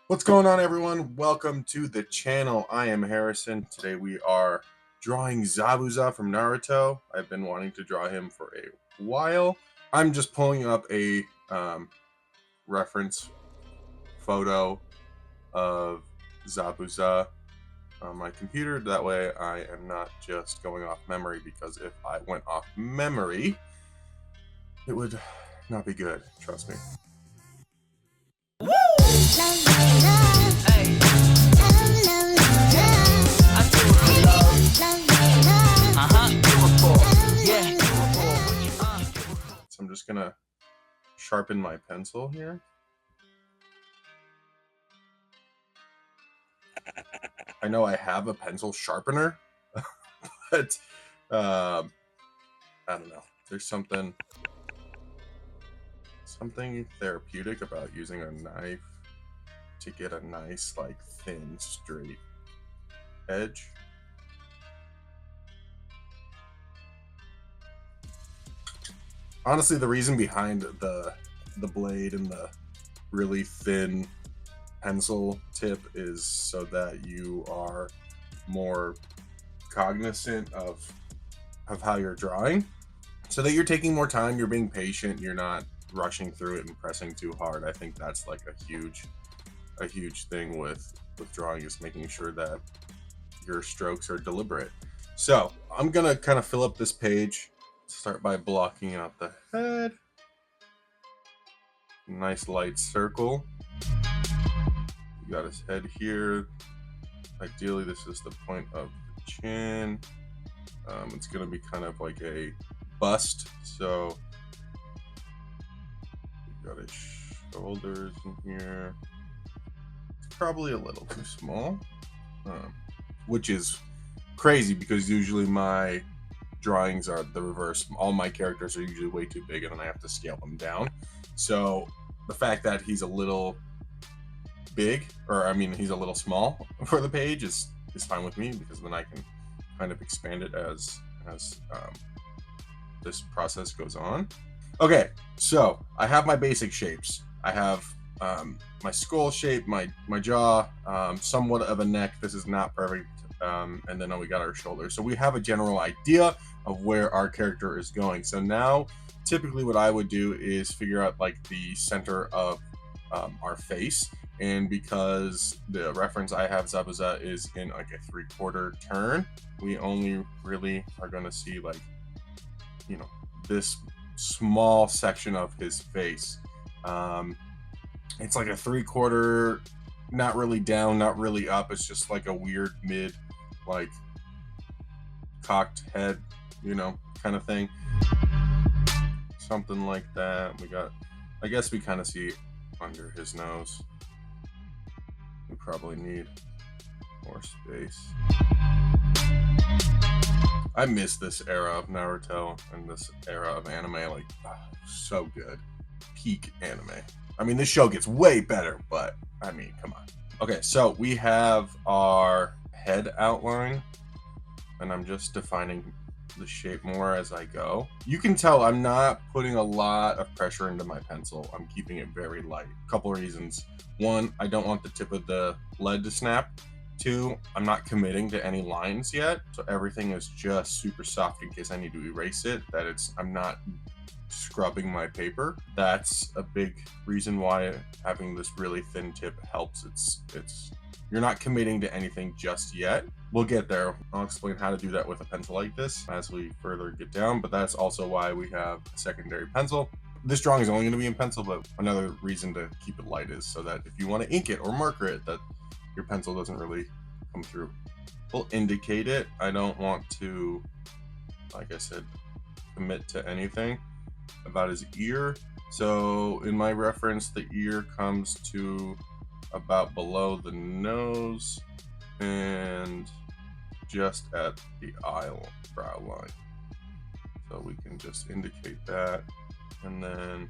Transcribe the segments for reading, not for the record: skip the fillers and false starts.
What's going on, everyone? Welcome to the channel. I am Harrison. Today we are drawing ZABUZA from Naruto. I've been wanting to draw him for a while. I'm just pulling up a reference photo of ZABUZA on my computer. That way I am not just going off memory, because if I went off memory, it would not be good. Trust me. So I'm just gonna sharpen my pencil here. I know I have a pencil sharpener, but I don't know. There's something therapeutic about using a knife to get a nice, like, thin, straight edge. Honestly, the reason behind the blade and the really thin pencil tip is so that you are more cognizant of how you're drawing, so that you're taking more time, you're being patient, you're not rushing through it and pressing too hard. I think that's like a huge thing with drawing, is making sure that your strokes are deliberate. So I'm gonna kind of fill up this page. Start by blocking out the head. Nice light circle. You got his head here. Ideally, this is the point of the chin. It's gonna be kind of like a bust. So you got his shoulders in here. It's probably a little too small, which is crazy, because usually my drawings are the reverse. All my characters are usually way too big, and then I have to scale them down. So the fact that he's a little big, or I mean he's a little small for the page, is fine with me, because then I can kind of expand it as this process goes on. Okay, so I have my basic shapes. I have my skull shape, my jaw, somewhat of a neck. This is not perfect. And then we got our shoulders. So we have a general idea of where our character is going. So now, typically what I would do is figure out like the center of our face. And because the reference I have, ZABUZA, is in like a 3/4 turn, we only really are going to see, like, you know, this small section of his face. It's like a 3/4, not really down, not really up. It's just like a weird mid, like cocked head, you know, kind of thing. Something like that. We got, I guess we kind of see under his nose. We probably need more space. I miss this era of Naruto and this era of anime. Like, so good. Peak anime. I mean, this show gets way better, but I mean, come on. Okay, so we have our head outline, and I'm just defining the shape more as I go. You can tell I'm not putting a lot of pressure into my pencil. I'm keeping it very light. Couple reasons. One, I don't want the tip of the lead to snap. Two, I'm not committing to any lines yet, so everything is just super soft in case I need to erase it. I'm not scrubbing my paper. That's a big reason why having this really thin tip helps. It's you're not committing to anything just yet. We'll get there. I'll explain how to do that with a pencil like this as we further get down, but that's also why we have a secondary pencil. This drawing is only going to be in pencil, but another reason to keep it light is so that if you want to ink it or marker it, that your pencil doesn't really come through. We'll indicate it. I don't want to, like I said, commit to anything about his ear. So in my reference, the ear comes to about below the nose and just at the eyebrow line. So we can just indicate that. And then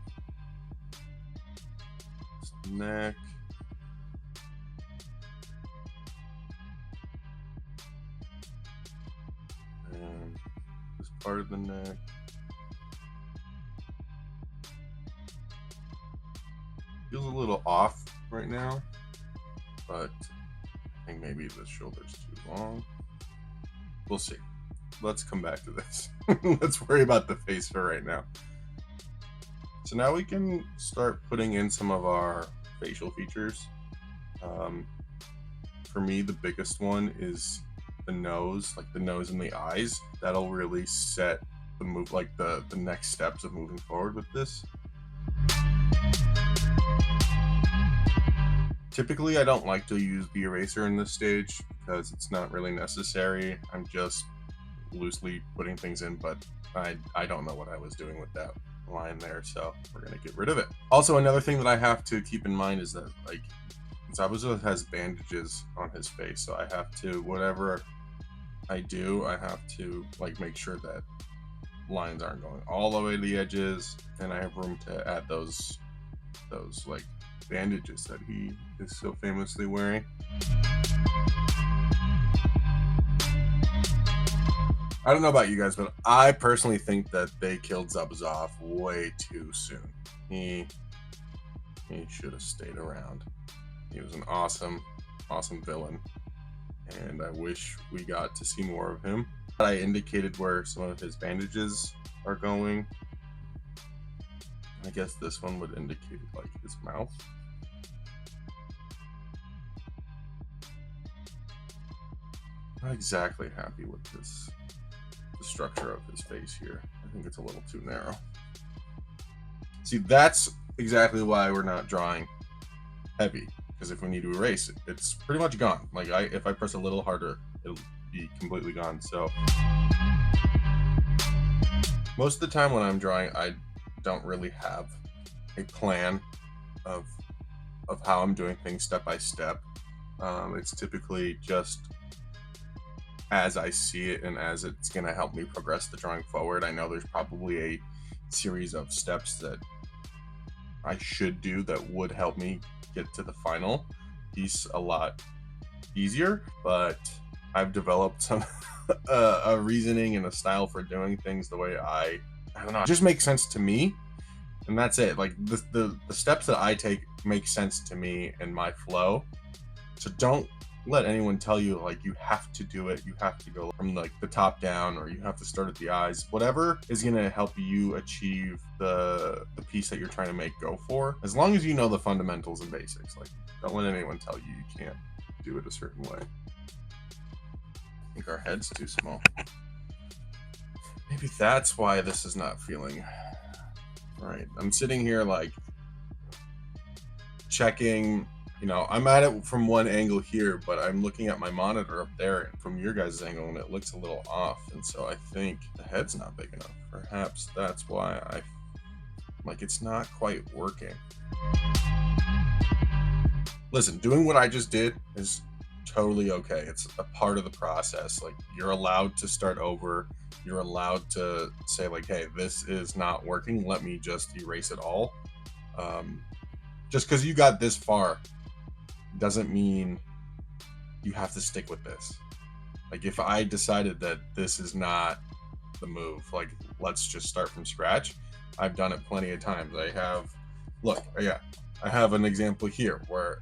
neck. And this part of the neck. Feels a little off right now. but I think maybe the shoulder's too long. We'll see. Let's come back to this. Let's worry about the face for right now. So now we can start putting in some of our facial features. For me, the biggest one is the nose, like the nose and the eyes. That'll really set the move, like the next steps of moving forward with this. Typically, I don't like to use the eraser in this stage because it's not really necessary. I'm just loosely putting things in, but I don't know what I was doing with that line there, so we're gonna get rid of it. Also, another thing that I have to keep in mind is that, like, ZABUZA has bandages on his face, so I have to, whatever I do, I have to like make sure that lines aren't going all the way to the edges, and I have room to add those like bandages that he is so famously wearing. I don't know about you guys, but I personally think that they killed ZABUZA off way too soon. He should have stayed around. He was an awesome villain, and I wish we got to see more of him. I indicated where some of his bandages are going. I guess this one would indicate like his mouth. Not exactly happy with this, the structure of his face here. I think it's a little too narrow. See, that's exactly why we're not drawing heavy, because if we need to erase it, it's pretty much gone. Like if I press a little harder, it'll be completely gone. So most of the time when I'm drawing, I don't really have a plan of how I'm doing things step by step. It's typically just as I see it and as it's going to help me progress the drawing forward. I know there's probably a series of steps that I should do that would help me get to the final piece a lot easier, but I've developed some a reasoning and a style for doing things the way I don't know, it just makes sense to me, and that's it. Like the steps that I take make sense to me and my flow. So don't let anyone tell you like you have to do it, you have to go from like the top down, or you have to start at the eyes. Whatever is going to help you achieve the piece that you're trying to make, go for, as long as you know the fundamentals and basics. Like, don't let anyone tell you you can't do it a certain way. I think our head's too small. Maybe that's why this is not feeling right. I'm sitting here like checking, you know, I'm at it from one angle here, but I'm looking at my monitor up there and from your guys' angle, and it looks a little off. And so I think the head's not big enough. Perhaps that's why it's not quite working. Listen, doing what I just did is totally okay. It's a part of the process. Like, you're allowed to start over. You're allowed to say like, hey, this is not working. Let me just erase it all. Just because you got this far doesn't mean you have to stick with this. Like, if I decided that this is not the move, like, let's just start from scratch. I've done it plenty of times. I have an example here where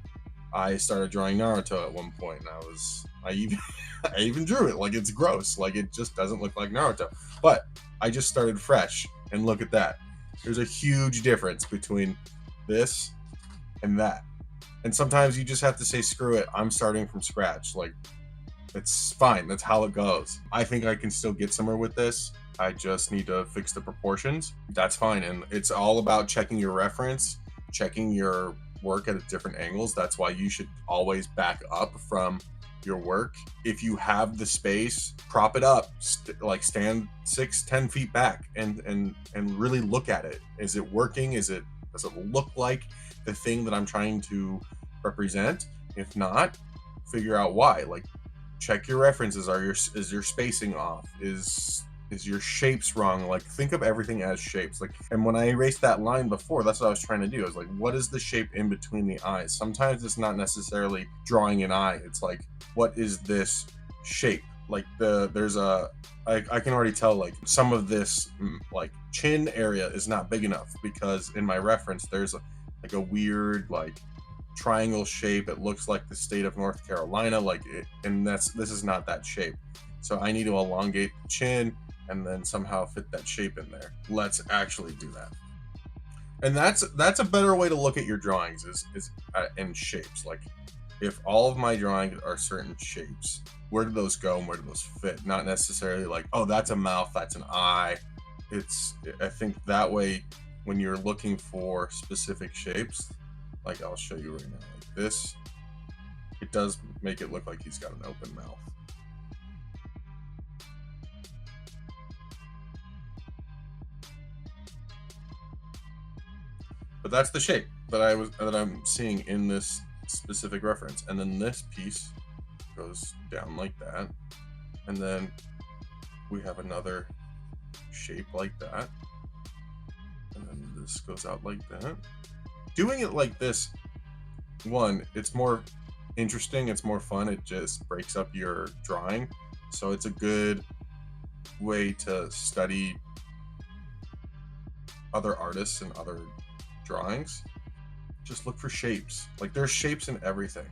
I started drawing Naruto at one point, and I even drew it. Like, it's gross. Like, it just doesn't look like Naruto. But I just started fresh, and look at that. There's a huge difference between this and that. And sometimes you just have to say, screw it, I'm starting from scratch. Like, it's fine. That's how it goes. I think I can still get somewhere with this. I just need to fix the proportions. That's fine. And it's all about checking your reference, checking your work at different angles. That's why you should always back up from your work. If you have the space, prop it up, stand 6-10 feet back and really look at it. Is it working? Does it look like the thing that I'm trying to represent? If not, figure out why. Like, check your references. Is your spacing off? Is your shapes wrong? Like, think of everything as shapes. Like, and when I erased that line before, that's what I was trying to do. I was like, what is the shape in between the eyes? Sometimes it's not necessarily drawing an eye. It's like, what is this shape? Like, I can already tell, like, some of this like chin area is not big enough because in my reference there's a weird like triangle shape. It looks like the state of North Carolina, like it, and this is not that shape. So I need to elongate the chin and then somehow fit that shape in there. Let's actually do that. And that's a better way to look at your drawings is in shapes. Like if all of my drawings are certain shapes, where do those go and where do those fit? Not necessarily like, oh, that's a mouth, that's an eye. I think that way when you're looking for specific shapes, like I'll show you right now, like this, it does make it look like he's got an open mouth. But that's the shape that I'm seeing in this specific reference. And then this piece goes down like that. And then we have another shape like that. And then this goes out like that. Doing it like this, one, it's more interesting, it's more fun, it just breaks up your drawing. So it's a good way to study other artists and other drawings. Just look for shapes. Like there's shapes in everything.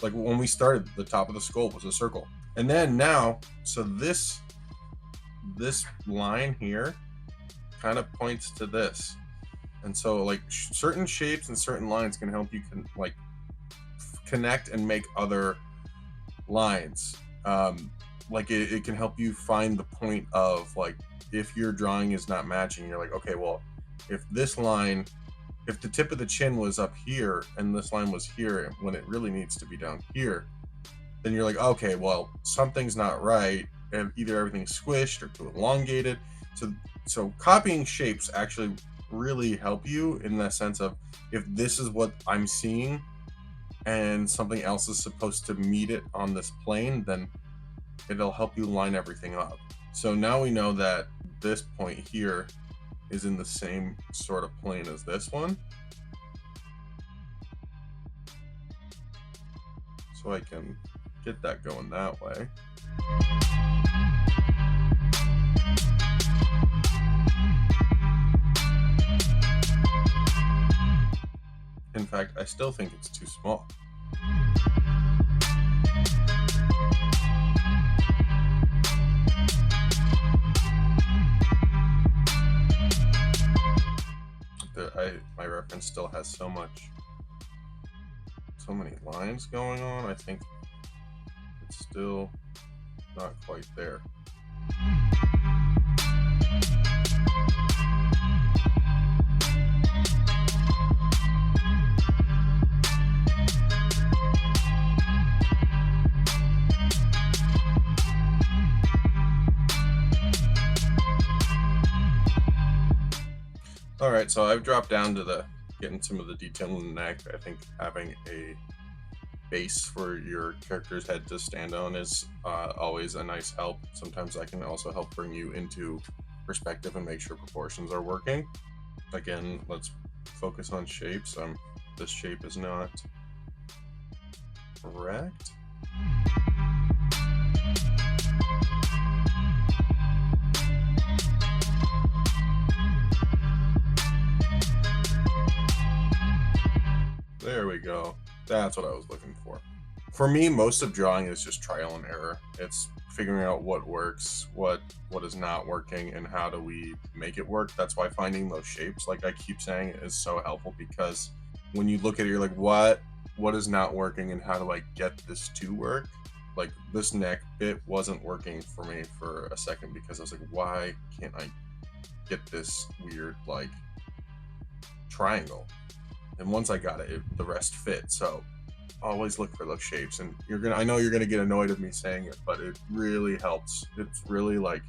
Like when we started, the top of the skull was a circle. And then now, so this line here kind of points to this. And so like certain shapes and certain lines can help you connect and make other lines. Like it can help you find the point of like, if your drawing is not matching, you're like, okay, well, if this line, if the tip of the chin was up here and this line was here when it really needs to be down here, then you're like, okay, well, something's not right, and either everything's squished or too elongated. So copying shapes actually really help you in the sense of, if this is what I'm seeing and something else is supposed to meet it on this plane, then it'll help you line everything up. So now we know that this point here is in the same sort of plane as this one. So I can get that going that way. In fact, I still think it's too small. My reference still has so many lines going on. I think it's still not quite there. All right, so I've dropped down to getting some of the detail in the neck. I think having a base for your character's head to stand on is always a nice help. Sometimes I can also help bring you into perspective and make sure proportions are working. Again, let's focus on shapes. This shape is not correct. There we go. That's what I was looking for. For me, most of drawing is just trial and error. It's figuring out what works, what is not working, and how do we make it work. That's why finding those shapes, like I keep saying, is so helpful, because when you look at it, you're like, what is not working and how do I get this to work? Like this neck bit wasn't working for me for a second because I was like, why can't I get this weird like triangle? And once I got it, the rest fit. So always look for those shapes. And I know you're gonna get annoyed of me saying it, but it really helps. It's really like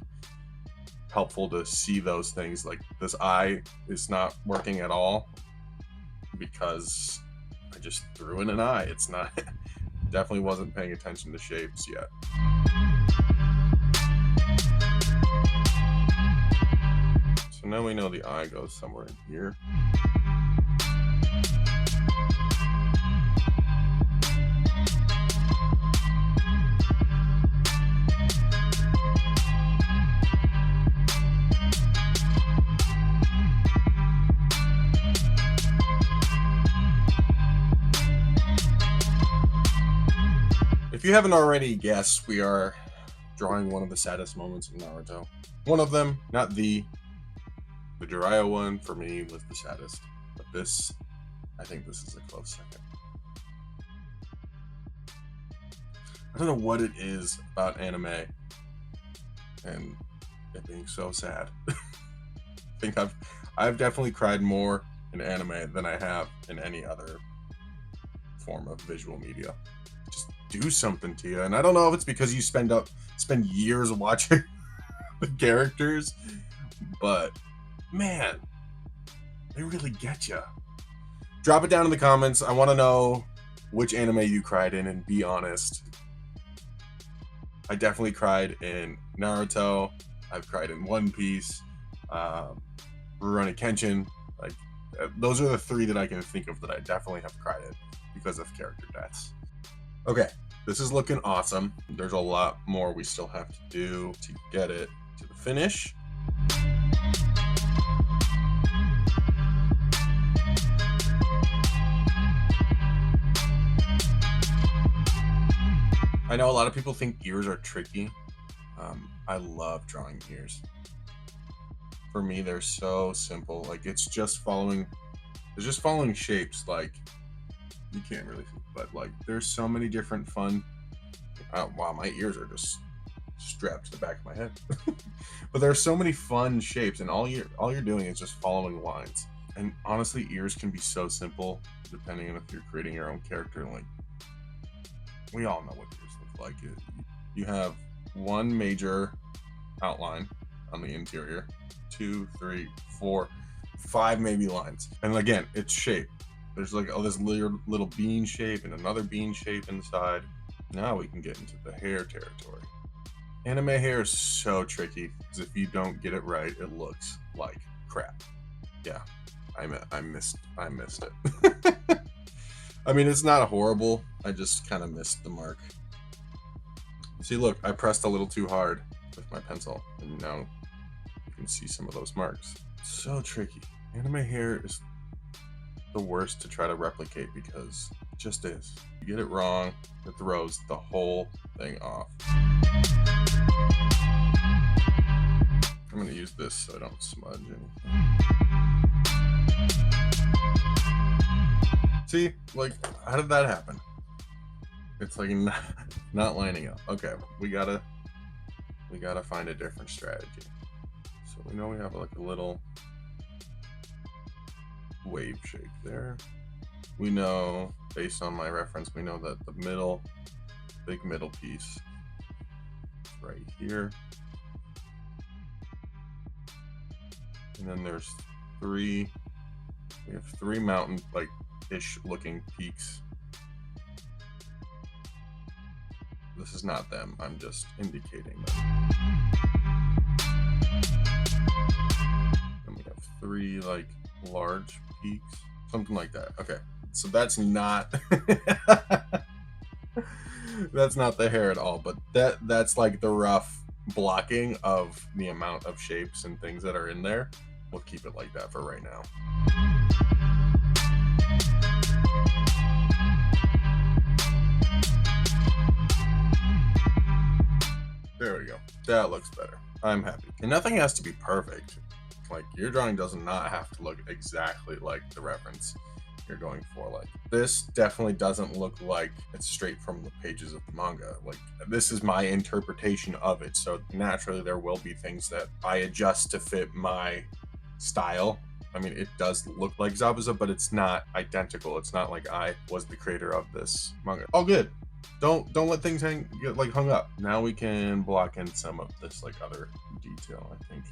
helpful to see those things. Like this eye is not working at all because I just threw in an eye. It's not, definitely wasn't paying attention to shapes yet. So now we know the eye goes somewhere in here. If you haven't already guessed, we are drawing one of the saddest moments in Naruto. One of them, not the Jiraiya one for me was the saddest, but this, I think this is a close second. I don't know what it is about anime and it being so sad. I think I've definitely cried more in anime than I have in any other form of visual media. Just do something to you. And I don't know if it's because you spend years watching the characters, but man, they really get you. Drop it down in the comments. I want to know which anime you cried in, and be honest. I definitely cried in Naruto. I've cried in One Piece, Rurouni Kenshin. Like, those are the three that I can think of that I definitely have cried in because of character deaths. Okay, this is looking awesome. There's a lot more we still have to do to get it to the finish. I know a lot of people think ears are tricky. I love drawing ears. For me, they're so simple. Like, it's just following shapes. Like, you can't really see, but like, there's so many different fun. Wow, my ears are just strapped to the back of my head. But there are so many fun shapes, and all you're doing is just following lines. And honestly, ears can be so simple depending on if you're creating your own character. Like, we all know what ears look like. You have one major outline on the interior, 2, 3, 4, 5 maybe lines, and again, it's shape. There's like this little bean shape and another bean shape inside. Now we can get into the hair territory. Anime hair is so tricky because if you don't get it right, it looks like crap. Yeah, I missed it. I mean, it's not horrible. I just kind of missed the mark. See, look, I pressed a little too hard with my pencil, and now you can see some of those marks. It's so tricky. Anime hair is the worst to try to replicate because it just is. You get it wrong, it throws the whole thing off. I'm gonna use this so I don't smudge anything. See, like, how did that happen? It's like not lining up. Okay, we gotta find a different strategy. So we know we have like a little wave shape there. We know, based on my reference, we know that the big middle piece is right here. And then there's we have three mountain ish looking peaks. This is not them, I'm just indicating them. And we have 3 like large peaks, something like that. Okay, so that's not that's not the hair at all, but that's like the rough blocking of the amount of shapes and things that are in there. We'll keep it like that for right now. There we go. That looks better. I'm happy. And nothing has to be perfect. Like, your drawing does not have to look exactly like the reference you're going for. Like, this definitely doesn't look like it's straight from the pages of the manga. Like, this is my interpretation of it, so naturally there will be things that I adjust to fit my style. I mean, it does look like ZABUZA, but it's not identical. It's not like I was the creator of this manga. All good. Don't let things get like hung up. Now we can block in some of this like other detail, I think.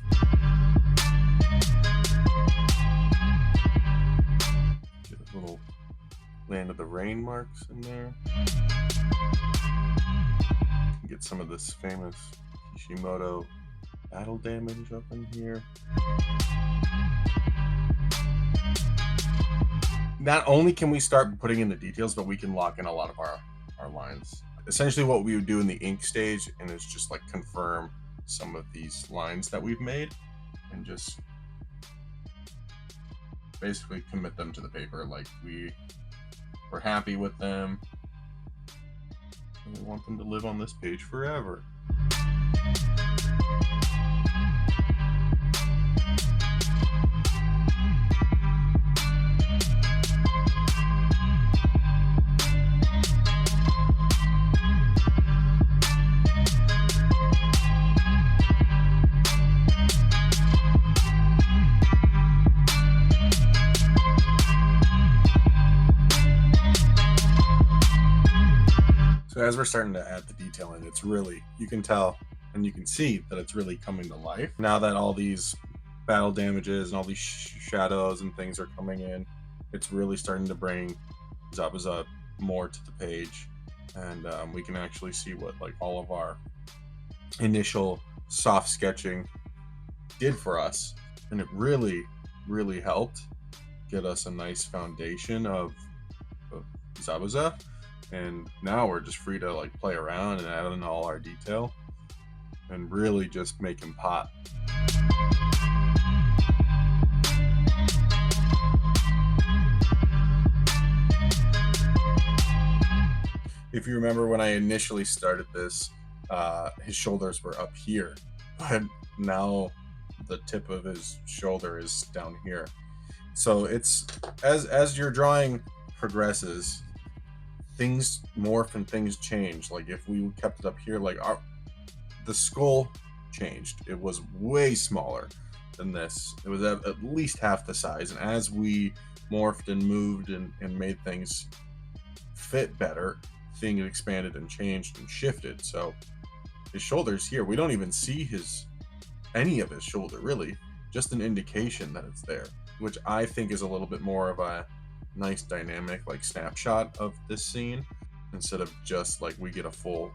Get a little Land of the Rain marks in there. Get some of this famous Kishimoto battle damage up in here. Not only can we start putting in the details, but we can lock in a lot of our lines. Essentially what we would do in the ink stage, and it's just like confirm some of these lines that we've made and just basically commit them to the paper. Like, we're happy with them. And we want them to live on this page forever. So as we're starting to add the detail in, it's really, you can tell and you can see that it's really coming to life. Now that all these battle damages and all these shadows and things are coming in, it's really starting to bring ZABUZA more to the page. And we can actually see what like all of our initial soft sketching did for us. And it really, really helped get us a nice foundation of ZABUZA. And now we're just free to like play around and add in all our detail and really just make him pop. If you remember when I initially started this, his shoulders were up here, but now the tip of his shoulder is down here. So it's as your drawing progresses, things morph and things change. Like if we kept it up here, like the skull changed. It was way smaller than this. It was at least half the size. And as we morphed and moved and made things fit better, things expanded and changed and shifted. So his shoulders here, we don't even see any of his shoulder really, just an indication that it's there, which I think is a little bit more of a nice dynamic like snapshot of this scene instead of just like we get a full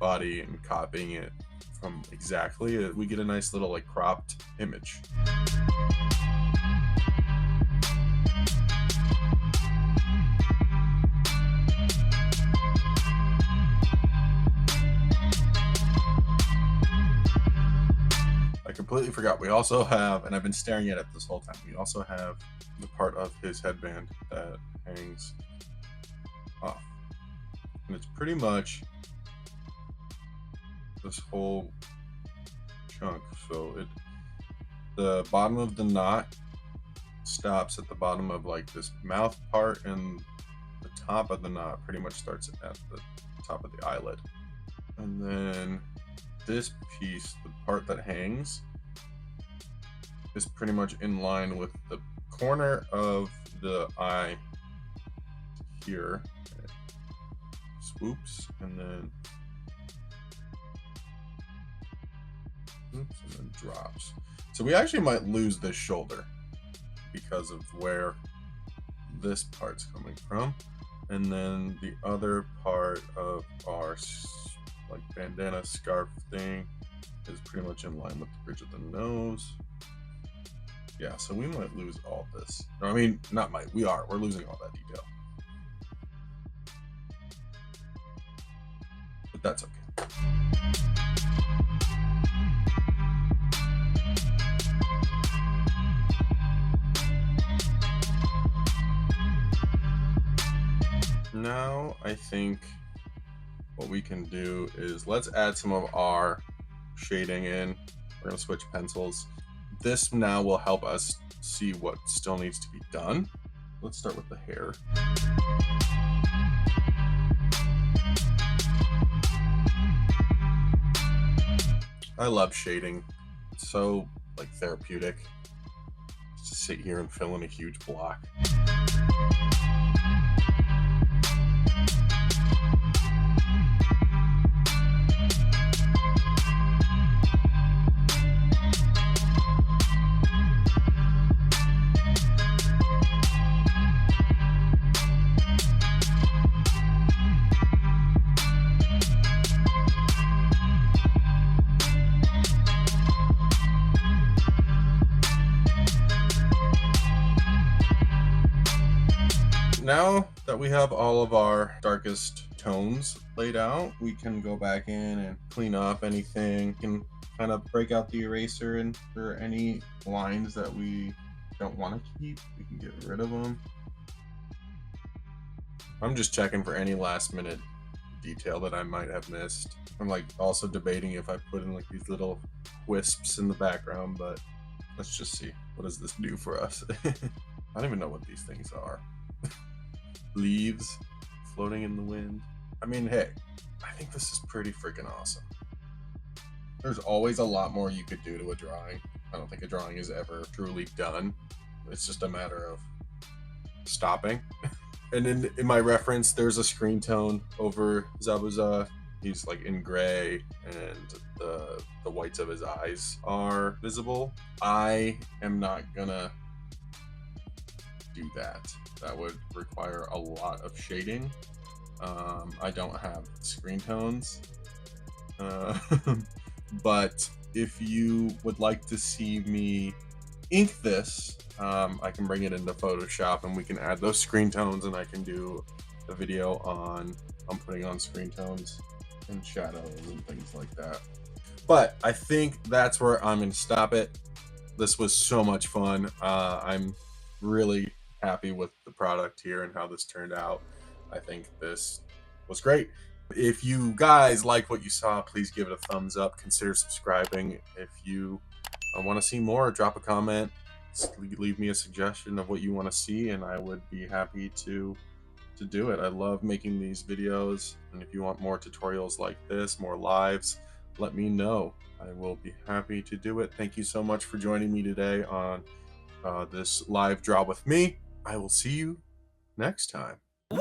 body and copying it from exactly. We get a nice little like cropped image. I completely forgot, we also have, and I've been staring at it this whole time, we also have the part of his headband that hangs off. And it's pretty much this whole chunk. So the bottom of the knot stops at the bottom of like this mouth part, and the top of the knot pretty much starts at the top of the eyelid. And then this piece, the part that hangs, is pretty much in line with the corner of the eye here. It swoops and then oops, and then drops. So we actually might lose this shoulder because of where this part's coming from. And then the other part of our like bandana scarf thing is pretty much in line with the bridge of the nose. Yeah, so we might lose all this. Or, I mean, not might, we're losing all that detail. But that's okay. Now I think what we can do is let's add some of our shading in. We're gonna switch pencils. This now will help us see what still needs to be done. Let's start with the hair. I love shading. It's so like therapeutic. Just to sit here and fill in a huge block. Now that we have all of our darkest tones laid out, we can go back in and clean up anything. We can kind of break out the eraser, and for any lines that we don't want to keep, we can get rid of them. I'm just checking for any last minute detail that I might have missed. I'm like also debating if I put in like these little wisps in the background, but let's just see. What does this do for us? I don't even know what these things are. Leaves floating in the wind. I mean, hey, I think this is pretty freaking awesome. There's always a lot more you could do to a drawing. I don't think a drawing is ever truly done. It's just a matter of stopping. And in my reference, there's a screen tone over ZABUZA. He's like in gray, and the whites of his eyes are visible. I am not gonna do that. That would require a lot of shading. I don't have screen tones. But if you would like to see me ink this, I can bring it into Photoshop and we can add those screen tones, and I can do a video on putting on screen tones and shadows and things like that. But I think that's where I'm gonna stop it. This was so much fun. I'm really happy with the product here and how this turned out. I think this was great. If you guys like what you saw, please give it a thumbs up. Consider subscribing. If you want to see more, drop a comment. Leave me a suggestion of what you want to see, and I would be happy to do it. I love making these videos, and if you want more tutorials like this, more lives, let me know. I will be happy to do it. Thank you so much for joining me today on this live draw with me. I will see you next time. Woo!